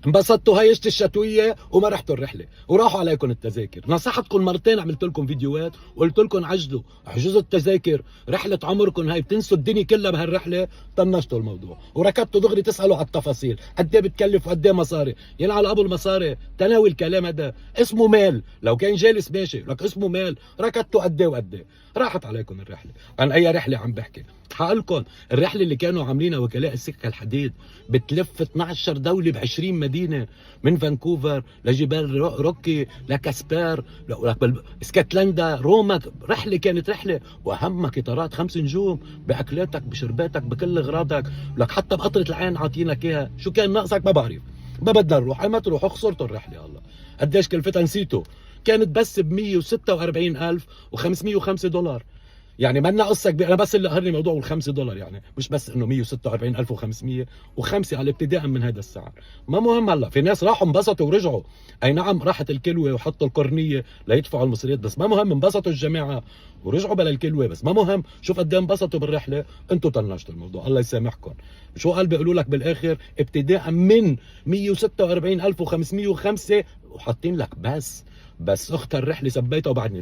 انبسطتوا هيشت الشتويه وما رحتوا الرحله وراحوا عليكم التذاكر. نصحتكم مرتين، عملت لكم فيديوهات وقلت لكم عجلوا احجزوا التذاكر، رحله عمركم هاي بتنسوا الدنيا كلها بهالرحله. طنشتوا الموضوع وركضتوا دغري تسالوا على التفاصيل، قد ايه بتكلف وقد ايه مصاري. ينعل ابو المصاري، تناوي الكلام هذا اسمه مال. لو كان جالس ماشي لك اسمه مال. ركضتوا قد ايه وقد ايه. راحت عليكم الرحله. عن اي رحله عم بحكي؟ حقلكم الرحله اللي كانوا عاملينها وكلاء السكه الحديد بتلف 12 دوله ب 20 مدينه، من فانكوفر لجبال روكي لكاسبير اسكتلندا روما. رحله كانت رحله، واهمها قطارات 5 نجوم باكلاتك بشرباتك بكل اغراضك. لك حتى بقطره العين عاطينك اياها. شو كان ناقصك ما بعرف. ما بدنا نروح، ما تروحوا خسرتوا الرحله. الله قديش كلفتها نسيتوا. كانت بس ب 146,505 دولار. يعني ما لنا قصه كبيره. انا بس اللي قهرني موضوع $5 يعني، مش بس انه 146,500 وخمسه على ابتداء من هذا السعر. ما مهم. هلا في ناس راحوا انبسطوا ورجعوا. اي نعم راحت الكلوه وحطوا القرنيه ليدفعوا المصريات، بس ما مهم. انبسطوا الجماعه ورجعوا بلا الكلوه، بس ما مهم. شوف قد ايه انبسطوا بالرحله. انتم طنشتوا الموضوع. الله يسامحكم. شو قال بيقولوا لك بالاخر؟ ابتداء من 146,505 وحاطين لك بس اختها الرحله سبيتها وبعدني